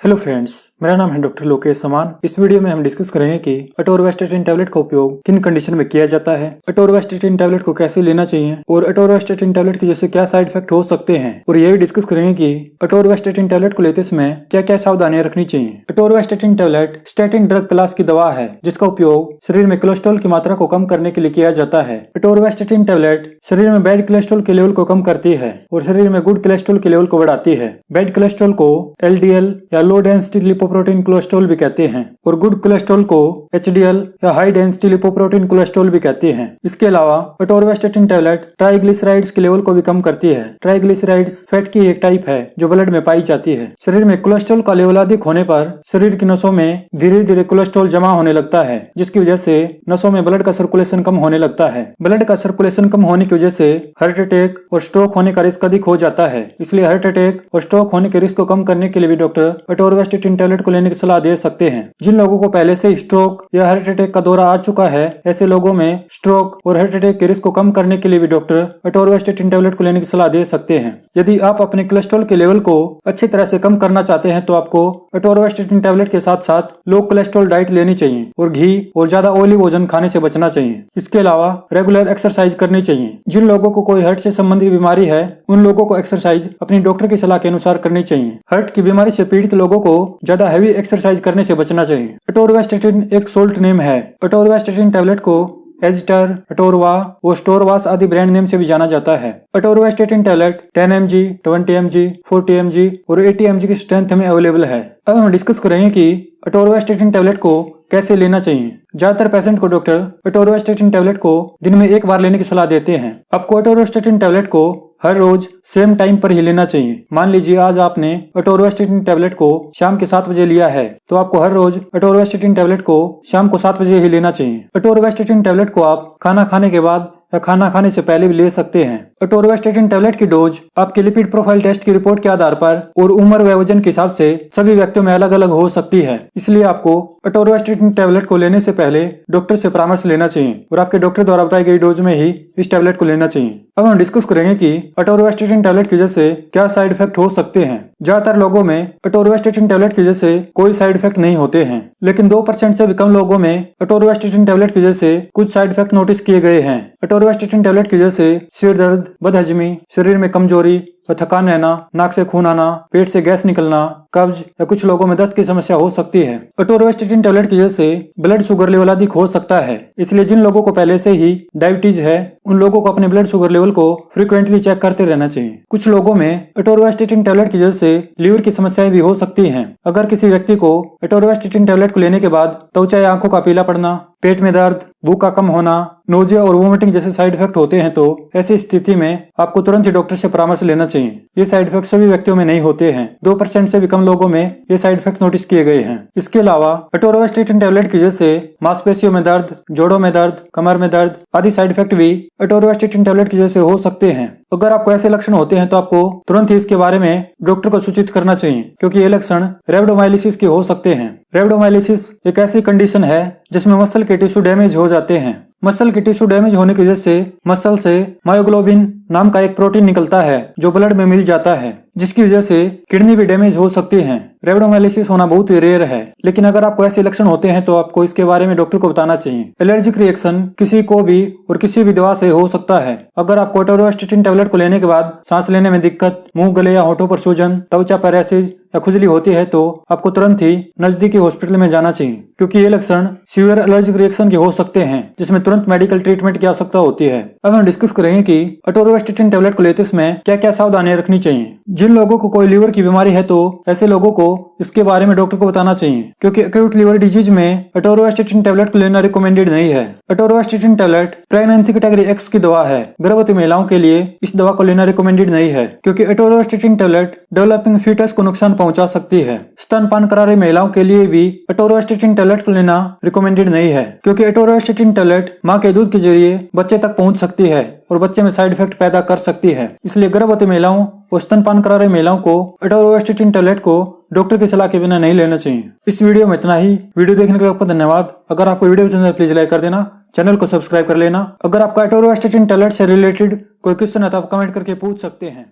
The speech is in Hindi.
हेलो फ्रेंड्स, मेरा नाम है डॉक्टर लोकेश समान। इस वीडियो में हम डिस्कस करेंगे कि अटोरवास्टेटिन टैबलेट का उपयोग किन कंडीशन में किया जाता है, अटोरवास्टेटिन टैबलेट को कैसे लेना चाहिए और अटोरवास्टेटिन टैबलेट की जैसे क्या साइड इफेक्ट हो सकते हैं। और ये भी डिस्कस करेंगे कि अटोरवास्टेटिन टैबलेट को लेते समय क्या क्या सावधानियां रखनी चाहिए। अटोरवास्टेटिन टैबलेट स्टैटिन ड्रग क्लास की दवा है जिसका उपयोग शरीर में कोलेस्ट्रॉल की मात्रा को कम करने के लिए किया जाता है। अटोरवास्टेटिन टैबलेट शरीर में बैड कोलेस्ट्रॉल के लेवल को कम करती है और शरीर में गुड कोलेस्ट्रॉल के लेवल को बढ़ाती है। बैड कोलेस्ट्रॉल को एलडीएल या लो डेंसिटी लिपोप्रोटीन कोलेस्ट्रॉल भी कहते हैं और गुड कोलेस्ट्रॉल को एचडीएल या हाई डेंसिटी लिपोप्रोटीन कोलेस्ट्रॉल भी कहते हैं। इसके अलावा अटोरवास्टेटिन टैबलेट ट्राइग्लिसराइड्स के लेवल को भी कम करती है। ट्राइग्लिसराइड्स फैट की एक टाइप है जो ब्लड में पाई जाती है। शरीर में कोलेस्ट्रॉल का लेवल अधिक होने पर शरीर की नसों में धीरे धीरे कोलेस्ट्रॉल जमा होने लगता है जिसकी वजह से नसों में ब्लड का सर्कुलेशन कम होने लगता है। ब्लड का सर्कुलेशन कम होने की वजह से हार्ट अटैक और स्ट्रोक होने का रिस्क अधिक हो जाता है। इसलिए हार्ट अटैक और स्ट्रोक होने के रिस्क को कम करने के लिए भी डॉक्टर अटोरवास्टेटिन टैबलेट को लेने की सलाह दे सकते हैं। जिन लोगों को पहले से स्ट्रोक या हार्ट अटैक का दौरा आ चुका है, ऐसे लोगों में स्ट्रोक और हार्ट अटैक के रिस्क को कम करने के लिए भी डॉक्टर अटोरवास्टेटिन टैबलेट को लेने की सलाह दे सकते हैं। यदि आप अपने कोलेस्ट्रॉल के लेवल को अच्छी तरह से कम करना चाहते हैं तो आपको अटोरवास्टेटिन टैबलेट के साथ साथ लो कोलेस्ट्रॉल डाइट लेनी चाहिए और घी और ज्यादा ऑयली भोजन खाने से बचना चाहिए। इसके अलावा रेगुलर एक्सरसाइज करनी चाहिए। जिन लोगों को कोई हार्ट से संबंधित बीमारी है उन लोगों को एक्सरसाइज अपनी डॉक्टर की सलाह के अनुसार करनी चाहिए। हार्ट की बीमारी से पीड़ित लोगों को ज्यादा हैवी एक्सरसाइज करने से बचना चाहिए। अटोरवास्टेटिन एक सोल्ट नेम है। अटोरवास्टेटिन टैबलेट को एजिटर, अटोरवा और स्टोरवास आदि ब्रांड नेम से भी जाना जाता है। अटोरवास्टेटिन टैबलेट 10 mg, 20 mg, 40 mg और 80 mg की स्ट्रेंथ में अवेलेबल है। अब हम डिस्कस करेंगे कि अटोरवास्टेटिन टैबलेट को कैसे लेना चाहिए। ज्यादातर पेशेंट को डॉक्टर अटोरवास्टेटिन टैबलेट को दिन में एक बार लेने की सलाह देते हैं। आपको अटोरवास्टेटिन टैबलेट को हर रोज सेम टाइम पर ही लेना चाहिए। मान लीजिए आज आपने अटोरवास्टेटिन टैबलेट को शाम के 7 बजे लिया है तो आपको हर रोज अटोरवास्टेटिन टैबलेट को शाम को 7 बजे ही लेना चाहिए। अटोरवास्टेटिन टैबलेट को आप खाना खाने के बाद या खाना खाने से पहले भी ले सकते हैं। अटोरवास्टेटिन टैबलेट की डोज आपके लिपिड प्रोफाइल टेस्ट की रिपोर्ट के आधार पर और उम्र व वजन के हिसाब से सभी व्यक्तियों में अलग अलग हो सकती है। इसलिए आपको अटोरवास्टेटिन टैबलेट को लेने से पहले डॉक्टर से परामर्श लेना चाहिए और आपके डॉक्टर द्वारा बताई गई डोज में ही इस टैबलेट को लेना चाहिए। अब हम डिस्कस करेंगे कि अटोरवास्टेटिन टैबलेट की वजह से क्या साइड इफेक्ट हो सकते हैं। ज्यादातर लोगों में अटोरवास्टेटिन टैबलेट की वजह से कोई साइड इफेक्ट नहीं होते हैं, लेकिन 2% से भी कम लोगों में अटोरवास्टेटिन टैबलेट की वजह से कुछ साइड इफेक्ट नोटिस किए गए हैं। अटोरवास्टेटिन टैबलेट की वजह से सिर दर्द, बदहजमी, शरीर में कमजोरी और थकान रहना, नाक से खून आना, पेट से गैस निकलना, कब्ज या कुछ लोगों में दस्त की समस्या हो सकती है। अटोरवास्टेटिन टैबलेट की वजह से ब्लड शुगर लेवल अधिक हो सकता है। इसलिए जिन लोगों को पहले से ही डायबिटीज है उन लोगों को अपने ब्लड शुगर लेवल को फ्रीक्वेंटली चेक करते रहना चाहिए। कुछ लोगों में अटोरवास्टेटिन टैबलेट की वजह से लीवर की समस्याएं भी हो सकती हैं। अगर किसी व्यक्ति को अटोरवास्टेटिन टैबलेट को लेने के बाद त्वचा या आंखों का पीला पड़ना, पेट में दर्द, भूख का कम होना, नोजिया और वोमिटिंग जैसे साइड इफेक्ट होते हैं तो ऐसी स्थिति में आपको तुरंत ही डॉक्टर से परामर्श लेना चाहिए। ये साइड इफेक्ट सभी व्यक्तियों में नहीं होते हैं। 2% से भी कम लोगों में ये साइड इफेक्ट नोटिस किए गए हैं। इसके अलावा अटोरवास्टेटिन टैबलेट की वजह से मांसपेशियों में दर्द, जोड़ों में दर्द, कमर में दर्द आदि साइड इफेक्ट भी अटोरवास्टेटिन टैबलेट की वजह से हो सकते हैं। अगर आपको ऐसे लक्षण होते हैं तो आपको तुरंत ही इसके बारे में डॉक्टर को सूचित करना चाहिए क्योंकि ये लक्षण रेब्डोमाइलिसिस के हो सकते हैं। रेब्डोमाइलिसिस एक ऐसी कंडीशन है जिसमें मसल के टिश्यू डैमेज हो जाते हैं। मसल के टिश्यू डैमेज होने की वजह से मसल से मायोग्लोबिन नाम का एक प्रोटीन निकलता है जो ब्लड में मिल जाता है, जिसकी वजह से किडनी भी डैमेज हो सकती है। रेब्डोमाइलिसिस होना बहुत ही रेयर है, लेकिन अगर आपको ऐसे लक्षण होते हैं तो आपको इसके बारे में डॉक्टर को बताना चाहिए। एलर्जिक रिएक्शन किसी को भी और किसी भी दवा से हो सकता है। अगर आपको अटोरवास्टेटिन टैबलेट को लेने के बाद सांस लेने में दिक्कत, मुंह, गले या होठों पर सूजन, त्वचा पर रैशेज या खुजली होती है तो आपको तुरंत ही नजदीकी हॉस्पिटल में जाना चाहिए क्योंकि ये लक्षण सीवियर एलर्जिक रिएक्शन के हो सकते हैं जिसमें तुरंत मेडिकल ट्रीटमेंट की आवश्यकता होती है। अब हम डिस्कस करेंगे कि अटोरवास्टेटिन टैबलेट को लेते समय क्या क्या सावधानियां रखनी चाहिए। जिन लोगों को कोई लीवर की बीमारी है तो ऐसे लोगों को इसके बारे में डॉक्टर को बताना चाहिए क्योंकि एक्यूट लीवर डिजीज में अटोरवास्टेटिन टैबलेट को लेना रिकमेंडेड नहीं है। अटोरवास्टेटिन टैबलेट प्रेगनेंसी कैटेगरी एक्स की दवा है। गर्भवती महिलाओं के लिए इस दवा को लेना रिकमेंडेड नहीं है क्योंकि अटोरवास्टेटिन टैबलेट डेवलपिंग फीटस को नुकसान पहुंचा सकती है। स्तनपान करा रही महिलाओं के लिए भी अटोरवास्टेटिन टैबलेट को लेना रिकमेंडेड नहीं है क्योंकि अटोरवास्टेटिन टैबलेट मां के दूध के जरिए बच्चे तक पहुंच सकती है और बच्चे में साइड इफेक्ट पैदा कर सकती है। इसलिए गर्भवती महिलाओं और स्तनपान करा रही महिलाओं को अटोरवास्टेटिन टैबलेट को डॉक्टर की सलाह के बिना नहीं लेना चाहिए। इस वीडियो में इतना ही। वीडियो देखने के लिए आपको धन्यवाद। अगर आपको वीडियो पसंद है प्लीज लाइक कर देना, चैनल को सब्सक्राइब कर लेना। अगर आपका अटोरवास्टेटिन टैबलेट से रिलेटेड कोई क्वेश्चन है तो आप कमेंट करके पूछ सकते हैं।